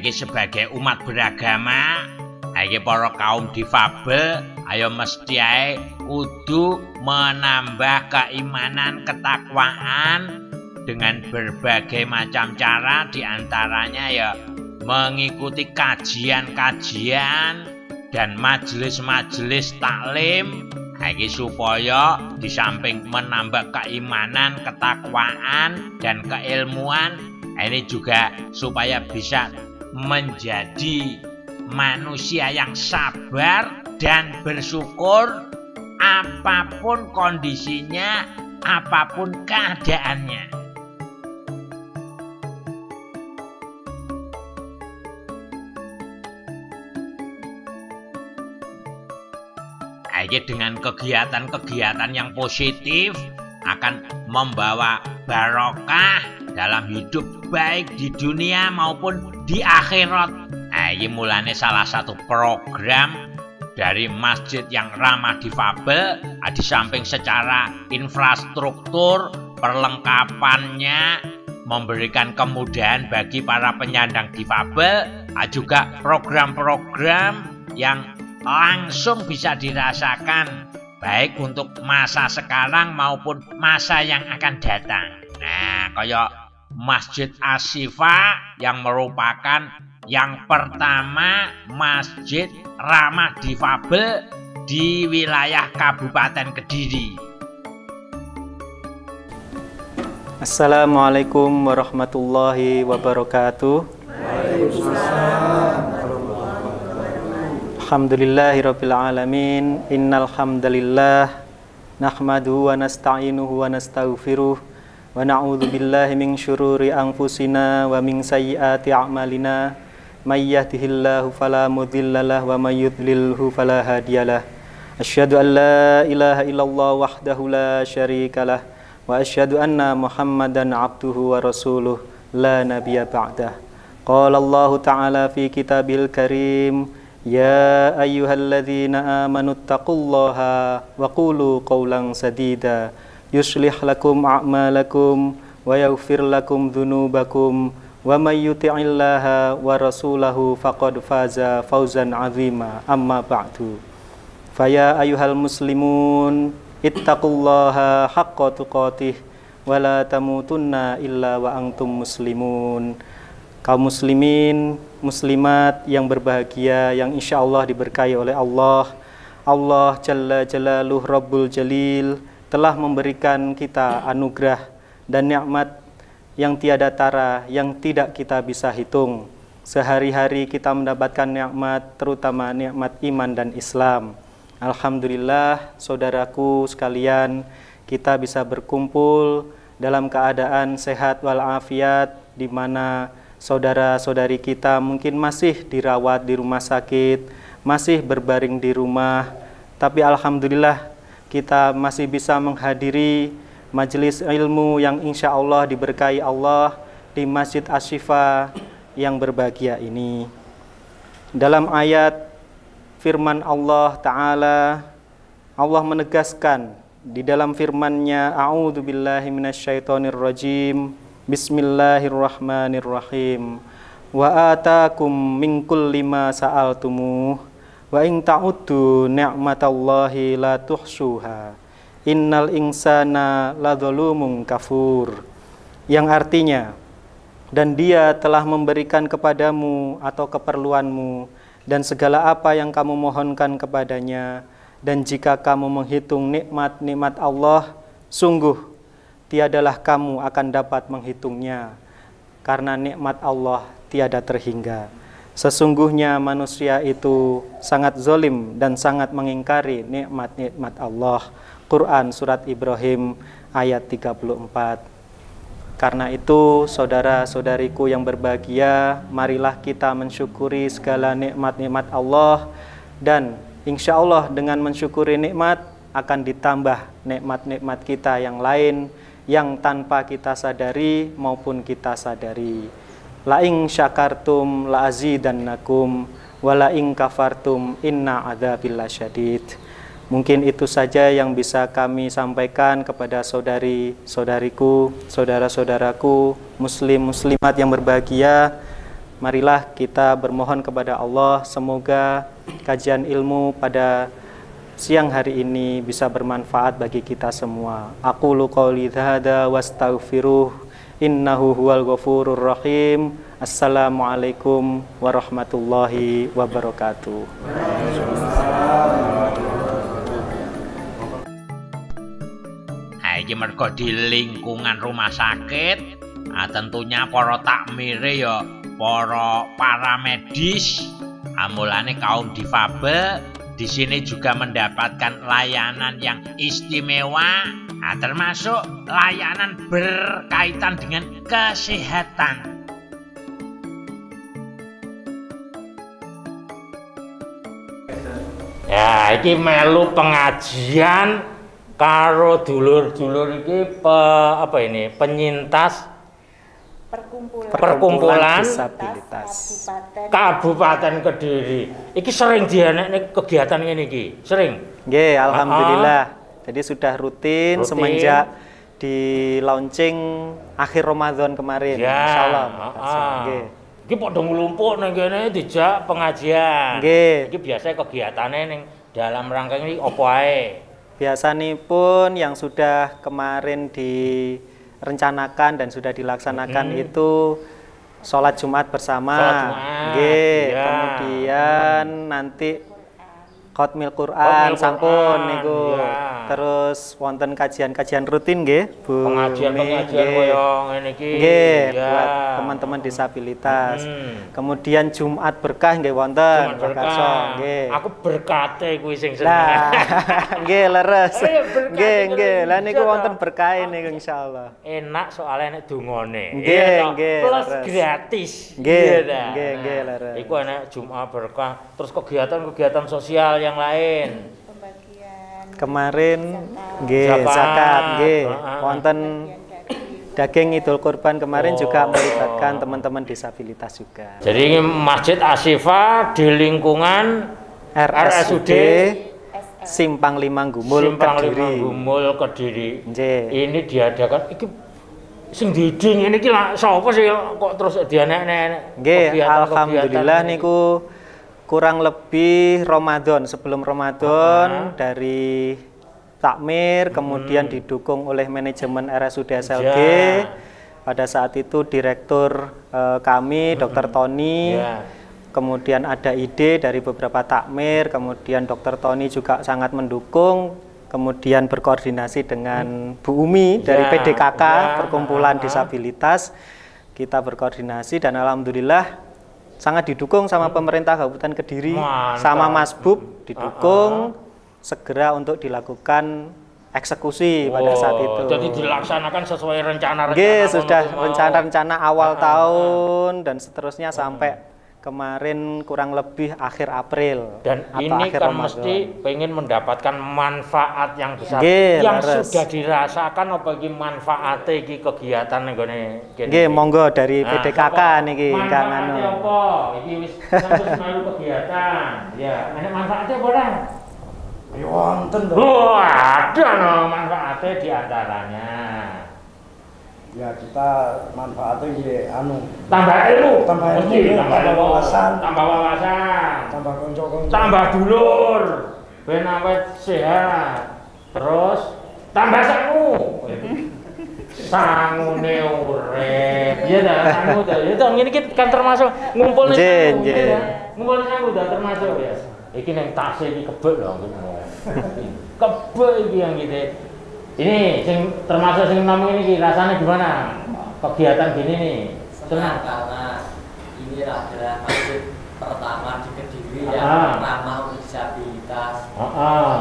Iki sebagai umat beragama, iki para kaum difabel, ayo mesti ae kudu menambah keimanan, ketakwaan dengan berbagai macam cara, diantaranya ya mengikuti kajian-kajian dan majelis-majelis taklim, iki supaya di samping menambah keimanan, ketakwaan dan keilmuan, ini juga supaya bisa menjadi manusia yang sabar dan bersyukur apapun kondisinya, apapun keadaannya. Ini dengan kegiatan-kegiatan yang positif akan membawa barokah dalam hidup baik di dunia maupun di akhirat. Ini mulanya salah satu program dari masjid yang ramah difabel, di samping secara infrastruktur, perlengkapannya memberikan kemudahan bagi para penyandang difabel, juga program-program yang langsung bisa dirasakan baik untuk masa sekarang maupun masa yang akan datang. Nah, kayak Masjid Asy-Syifa yang merupakan yang pertama masjid ramah difabel di wilayah Kabupaten Kediri. Assalamualaikum warahmatullahi wabarakatuh. Waalaikumsalam. Alhamdulillahirabbil alamin. Innal hamdalillah nahmaduhu wa nasta'inuhu wa nastaghfiruh wa na'udzu billahi min syururi anfusina wa min sayyiati a'malina. May yahdihillahu fala mudhillalah wa may yudlilhu fala hadiyalah. Asyhadu an la ilaha illallah wahdahu la syarikalah wa asyhadu anna Muhammadan abduhu wa rasuluh la nabiyya ba'dah. Qala Allah ta'ala fi kitabil karim, ya ayyuhalladzina amanu taqullaha wa qulu qawlan sadida yuslih lakum a'malakum wa yaghfir lakum dhunubakum wa may yuti'illaha wa rasulahu faqad faza fawzan 'azima. Amma ba'du. Faya ayyuhal muslimun ittaqullaha haqqa tuqatih wa la tamutunna illa wa antum muslimun. Kaum muslimin, muslimat yang berbahagia, yang insya Allah diberkahi oleh Allah. Allah Jalla Jalaluh Rabbul Jalil telah memberikan kita anugerah dan nikmat yang tiada tara, yang tidak kita bisa hitung. Sehari-hari kita mendapatkan nikmat, terutama nikmat iman dan Islam. Alhamdulillah, saudaraku sekalian, kita bisa berkumpul dalam keadaan sehat walafiat, di mana saudara-saudari kita mungkin masih dirawat di rumah sakit, masih berbaring di rumah, tapi alhamdulillah kita masih bisa menghadiri majelis ilmu yang insya Allah diberkahi Allah di Masjid Asy-Syifa yang berbahagia ini. Dalam ayat firman Allah Ta'ala, Allah menegaskan di dalam firman-Nya, A'udzu billahi minasyaitonir rajim, Bismillahirrahmanirrahim. Wa atakum min kulli ma sa'altumuh wa in ta'uddu ni'matallahi la tuhsuha. Innal insana ladzalumun kafur. Yang artinya, dan Dia telah memberikan kepadamu atau keperluanmu dan segala apa yang kamu mohonkan kepadanya, dan jika kamu menghitung nikmat-nikmat Allah, sungguh tiadalah kamu akan dapat menghitungnya, karena nikmat Allah tiada terhingga. Sesungguhnya manusia itu sangat zalim dan sangat mengingkari nikmat-nikmat Allah. Quran Surat Ibrahim ayat 34. Karena itu, saudara-saudariku yang berbahagia, marilah kita mensyukuri segala nikmat-nikmat Allah, dan insya Allah dengan mensyukuri nikmat akan ditambah nikmat-nikmat kita yang lain yang tanpa kita sadari maupun kita sadari. La in syakartum la azidannakum wa la in kafartum inna adzabil lasyadid. Mungkin itu saja yang bisa kami sampaikan kepada saudari-saudariku, saudara-saudaraku, muslim-muslimat yang berbahagia. marilah kita bermohon kepada Allah semoga kajian ilmu pada siang hari ini bisa bermanfaat bagi kita semua. Aqulu qouli hadza wastaghfiruh innahu huwal ghafurur rahim. Assalamualaikum warahmatullahi wabarakatuh. Iki mergo di lingkungan rumah sakit, tentunya para takmire ya para paramedis, mulane kaum difabel di sini juga mendapatkan layanan yang istimewa, termasuk layanan berkaitan dengan kesehatan. Ya, iki melu pengajian karo dulur-dulur iki penyintas perkumpulan disabilitas Kabupaten Kediri. Iki sering dianakne kegiatan ngene iki, sering. Nggih, alhamdulillah. Jadi sudah rutin semenjak di launching akhir Ramadan kemarin. Ya, insyaallah. Nggih. Iki padha nglumpuk nang kene dijak pengajian. Nggih. Iki biasa kegiatane ning dalam rangka ini opo ae? Biasanipun yang sudah kemarin direncanakan dan sudah dilaksanakan itu sholat Jumat bersama, ya. Kemudian nanti khotmil Quran sampun niku. Ya. Terus wonten kajian-kajian rutin nggih, Bu. Pengajian koyo ngene iki. Nggih, buat teman-teman disabilitas. Kemudian Jumat berkah nggih wonten. Jumat berkah. Nggih. Aku berkate kuwi sing seneng. Nah, nggih leres. Nggih. Lah niku wonten berkah niku insyaallah. Enak soalnya nek dungane. Nggih, plus gratis. Nggih, leres. Iku enak Jumat berkah, terus kegiatan-kegiatan sosial yang lain. Kemarin nggih zakat nggih. Wonten daging Idul Kurban kemarin juga melibatkan teman-teman disabilitas juga. Jadi Masjid Asyifa di lingkungan RSUD Simpang 5 Gumul Kediri. Ini diadakan iki sing diding ini iki sapa sih kok terus dianek-nek. Nggih, alhamdulillah niku kurang lebih sebelum Ramadan dari takmir, kemudian didukung oleh manajemen RSUD SLG. Pada saat itu direktur kami Dr. Tony, kemudian ada ide dari beberapa takmir, kemudian Dr. Tony juga sangat mendukung, kemudian berkoordinasi dengan Bu Umi dari PDKK Perkumpulan Disabilitas. Kita berkoordinasi dan alhamdulillah sangat didukung sama pemerintah Kabupaten Kediri. Sama Mas Bub didukung segera untuk dilakukan eksekusi pada saat itu. Jadi dilaksanakan sesuai rencana-rencana. Nggih, sudah rencana-rencana awal tahun dan seterusnya sampai kemarin kurang lebih akhir April. Dan ini kan Ramadan. Mesti pengen mendapatkan manfaat yang besar. Yang sudah dirasakan apa iki manfaate iki kegiatan nggone kene. Nggih, monggo dari PDKK niki Kang Anu. Manfaate apa? Iki wis melu kegiatan. Ya, ana manfaate apa ora? Ya wonten to. Oh, ada no manfaate di antaranya. Ya kita manfaatnya ya tambah ilmu, tambah wawasan, tambah konco-konco, tambah dulur, ben awet sehat, terus tambah sangune urip, iya dah sangu dah, itu ini kan termasuk ngumpul nih ngumpul sangu dah termasuk ya. Iki neng tas ini kebek loh, kebek iki yang gitu. Ini termasuk sing nom ini rasanya gimana? Kegiatan gini nih. Senang karena ini adalah masjid pertama di Kediri yang ramah untuk disabilitas.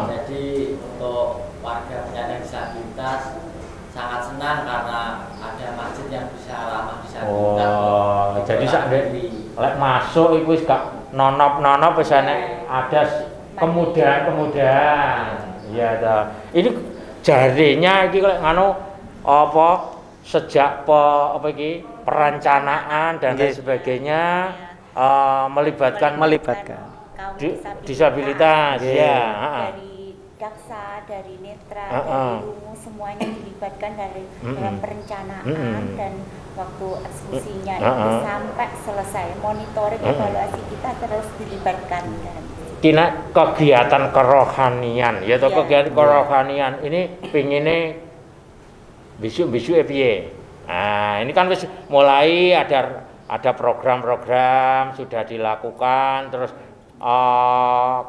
Jadi untuk warga penyandang disabilitas sangat senang karena ada masjid yang bisa ramah disabilitas. Jadi sak lek masuk iku wis gak nonop-nonop wis ada kemudahan-kemudahan. Iya ta. Ini jarinya iki lek ngono apa sejak perencanaan dan lain sebagainya melibatkan kaum disabilitas dari daksa, dari netra, dari rungu, semuanya dilibatkan dalam perencanaan dan waktu eksekusinya itu sampai selesai. Monitoring evaluasi kita terus dilibatkan dalam kina kegiatan kerohanian ya toh kegiatan kerohanian ini pinginnya bisu-bisu piye. Nah, ini kan wis mulai ada program-program sudah dilakukan terus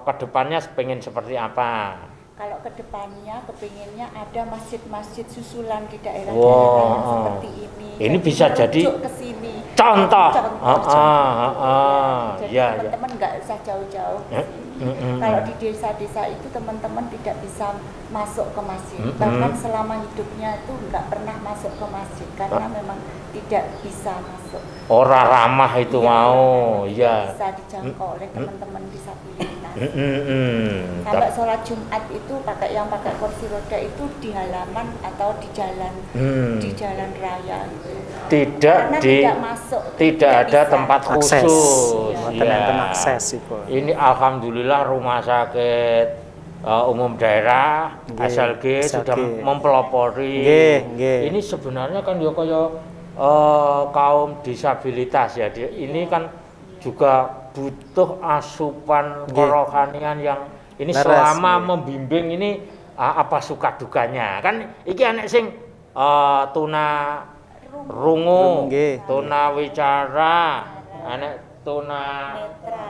kedepannya pengen seperti apa? Kalau kedepannya kepinginnya ada masjid-masjid susulan di daerah-daerah seperti ini. Ini bisa jadi kesini. Contoh. Jadi teman-teman nggak usah jauh-jauh ke sini. Kalau di desa-desa itu teman-teman tidak bisa masuk ke masjid. Bahkan selama hidupnya itu nggak pernah masuk ke masjid karena memang tidak bisa masuk. Orang ramah itu mau, ya. Bisa dijangkau oleh teman-teman disabilitas. Sampai sholat Jumat itu yang pakai kursi roda itu di halaman atau di jalan raya gitu. Tidak masuk, tidak ada bisa. Tempat khusus. Akses itu. Ini alhamdulillah rumah sakit umum daerah SLG sudah mempelopori. Ini sebenarnya kan ya kaya kaum disabilitas ya. Ini kan juga butuh asupan kerohanian yang ini selama membimbing ini apa suka dukanya kan iki anek sing tuna rungu, tuna wicara, anek tuna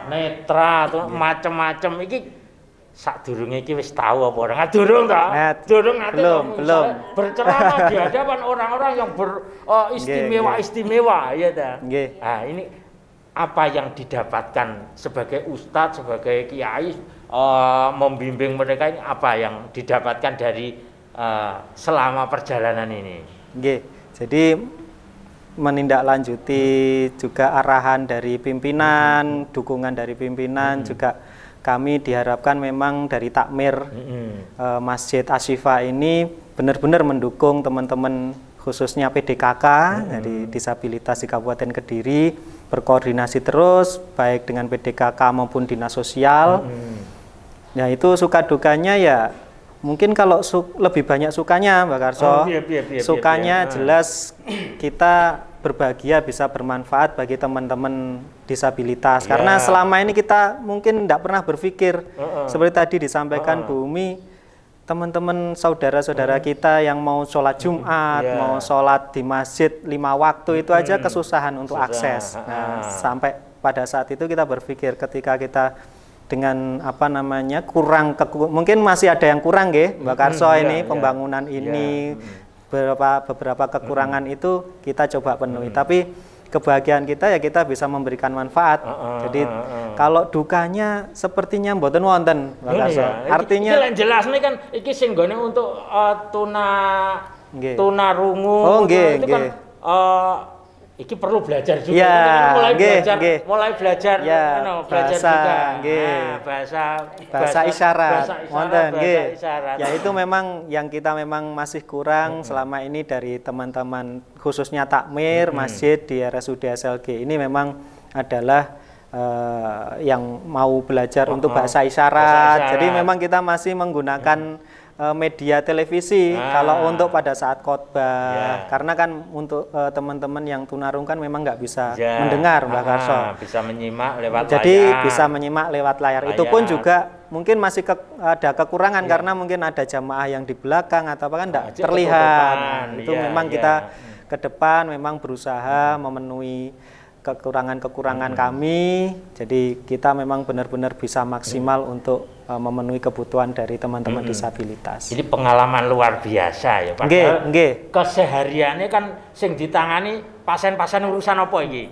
netra, macem-macem iki sadurunge iki wis tahu apa ora? Durung ta? Durung belum. Berceramah di hadapan orang-orang yang istimewa ya ta. Nah, ini apa yang didapatkan sebagai ustadz, sebagai kiai membimbing mereka ini apa yang didapatkan dari selama perjalanan ini? Jadi menindaklanjuti juga arahan dari pimpinan, dukungan dari pimpinan juga kami diharapkan memang dari takmir Masjid Asyifa ini benar-benar mendukung teman-teman khususnya PDKK dari disabilitas di Kabupaten Kediri, berkoordinasi terus baik dengan PDKK maupun dinas sosial. Ya itu suka dukanya ya mungkin kalau lebih banyak sukanya Mbak Karso. Sukanya jelas kita berbahagia bisa bermanfaat bagi teman-teman disabilitas. Karena selama ini kita mungkin tidak pernah berpikir seperti tadi disampaikan Bu Umi, teman-teman saudara-saudara kita yang mau sholat Jumat, mau sholat di masjid 5 waktu itu aja kesusahan untuk akses. Nah, sampai pada saat itu kita berpikir ketika kita dengan apa namanya mungkin masih ada yang kurang Mbak Karso ini pembangunan ini beberapa kekurangan itu kita coba penuhi. Tapi kebahagiaan kita ya kita bisa memberikan manfaat. Jadi kalau dukanya sepertinya mboten wonten, Mbak Karso. Artinya jelas nih kan iki sing gone untuk tuna rungu itu kan iki perlu belajar juga. Mulai belajar belajar juga. Bahasa isyarat. Wonten ya itu memang yang kita memang masih kurang selama ini dari teman-teman khususnya takmir masjid di RSUD SLG ini memang adalah yang mau belajar untuk bahasa isyarat. Jadi memang kita masih menggunakan media televisi kalau untuk pada saat khotbah karena kan untuk teman-teman yang tunarung kan memang nggak bisa mendengar Mbak Karso, bisa menyimak lewat jadi bisa menyimak lewat layar. Itu pun juga mungkin masih ada kekurangan karena mungkin ada jamaah yang di belakang atau apa kan nggak terlihat. Itu memang kita ke depan memang berusaha memenuhi kekurangan-kekurangan kami, jadi kita memang benar-benar bisa maksimal untuk memenuhi kebutuhan dari teman-teman disabilitas. Ini pengalaman luar biasa ya Pak. Kesehariannya kan sing ditangani pasien-pasien urusan apa ini?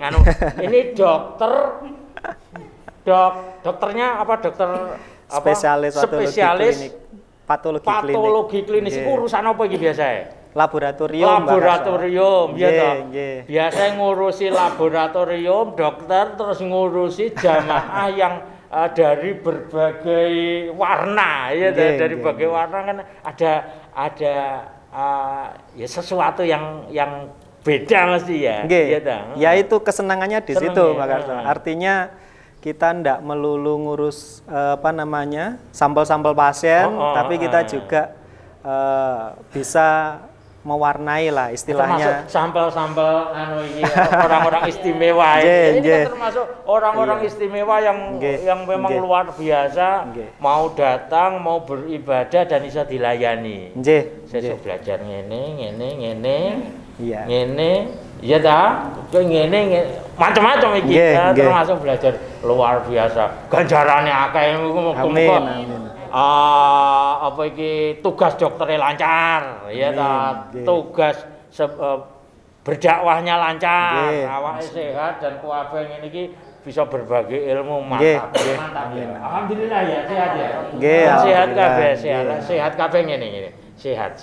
Ini dokternya apa dokter spesialis patologi klinis itu urusan apa ini biasanya? Laboratorium ya biasanya ngurusi laboratorium dokter terus ngurusi jamaah yang dari berbagai warna ya dari berbagai warna kan ada ya sesuatu yang beda mesti ya. Ya itu kesenangannya di situ Mbak Karso. Artinya kita ndak melulu ngurus sampel-sampel pasien, tapi kita juga bisa mewarnai lah istilahnya. Termasuk sampel-sampel orang-orang istimewa ini kan termasuk orang-orang istimewa yang memang luar biasa, mau datang, mau beribadah dan bisa dilayani. Saya belajar ngene, iya dah, ngene macam-macam iki, termasuk belajar luar biasa. Ganjarannya akeh amin. Apa iki tugas dokternya lancar, ya ta, tugas berdakwahnya lancar, awake sehat dan kuwabe ngene iki bisa berbagi ilmu, mantap. Alhamdulillah ya, sehat ya. Sehat kabeh, sehat kabeh ngene. Sehat.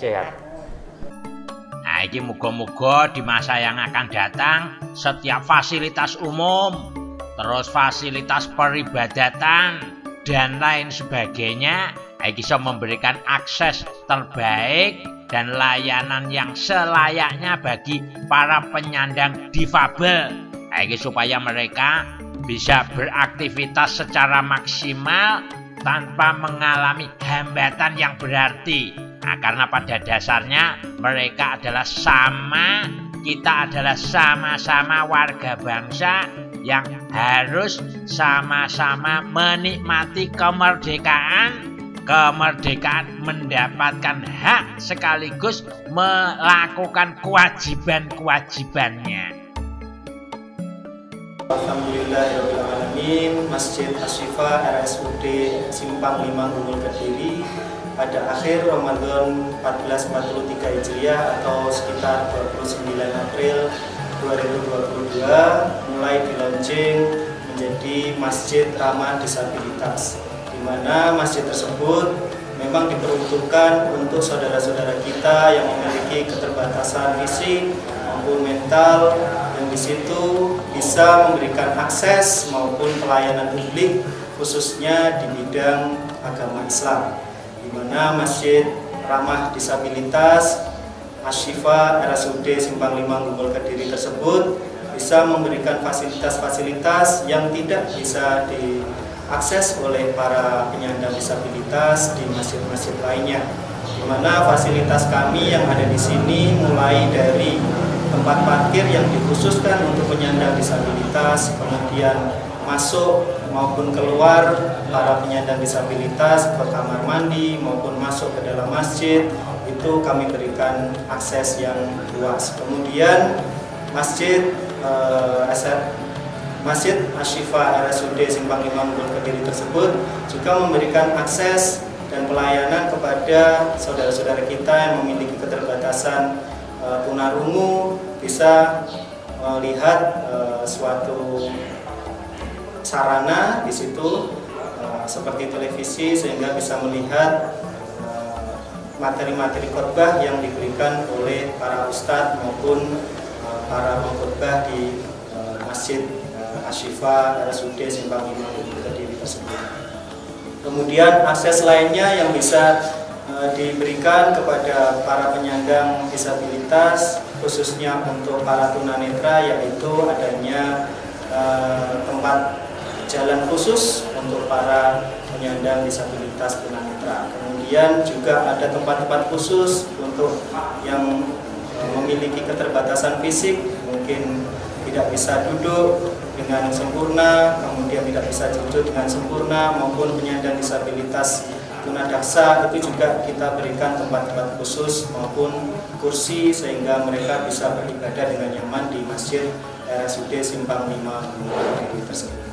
Nah, iki muga-muga di masa yang akan datang setiap fasilitas umum, terus fasilitas peribadatan dan lain sebagainya bisa memberikan akses terbaik dan layanan yang selayaknya bagi para penyandang difabel supaya mereka bisa beraktivitas secara maksimal tanpa mengalami hambatan yang berarti. Karena pada dasarnya mereka adalah kita adalah sama-sama warga bangsa yang harus sama-sama menikmati kemerdekaan mendapatkan hak sekaligus melakukan kewajiban-kewajibannya. Alhamdulillahirrahmanirrahim. Masjid Asy-Syifa RSUD Simpang 5 Gunung Kediri pada akhir Ramadan 1443 Hijriah atau sekitar 29 April 2022 mulai di-launching menjadi Masjid Ramah Disabilitas, di mana masjid tersebut memang diperuntukkan untuk saudara-saudara kita yang memiliki keterbatasan fisik maupun mental, yang di situ bisa memberikan akses maupun pelayanan publik khususnya di bidang agama Islam, di mana Masjid Ramah Disabilitas Asy-Syifa RSUD Simpang 5 Gumul Kediri tersebut bisa memberikan fasilitas-fasilitas yang tidak bisa diakses oleh para penyandang disabilitas di masjid-masjid lainnya, di mana fasilitas kami yang ada di sini mulai dari tempat parkir yang dikhususkan untuk penyandang disabilitas, kemudian masuk maupun keluar para penyandang disabilitas ke kamar mandi maupun masuk ke dalam masjid, itu kami berikan akses yang luas. Kemudian Masjid Asy-Syifa RSUD Simpang 5 Gumul Kediri tersebut juga memberikan akses dan pelayanan kepada saudara-saudara kita yang memiliki keterbatasan tunarungu, bisa melihat suatu sarana di situ seperti televisi, sehingga bisa melihat materi-materi khotbah yang diberikan oleh para ustadz maupun para pengkhotbah di Masjid Asy-Syifa RSUD Simpang 5 Gumul Kediri tersebut. Kemudian akses lainnya yang bisa diberikan kepada para penyandang disabilitas khususnya untuk para tunanetra, yaitu adanya tempat jalan khusus untuk para penyandang disabilitas tunanetra. Kemudian juga ada tempat-tempat khusus untuk yang memiliki keterbatasan fisik, mungkin tidak bisa duduk dengan sempurna, kemudian tidak bisa duduk dengan sempurna, maupun penyandang disabilitas tunadaksa, itu juga kita berikan tempat-tempat khusus maupun kursi sehingga mereka bisa beribadah dengan nyaman di Masjid RSUD Simpang 5 Gumul Kediri tersebut.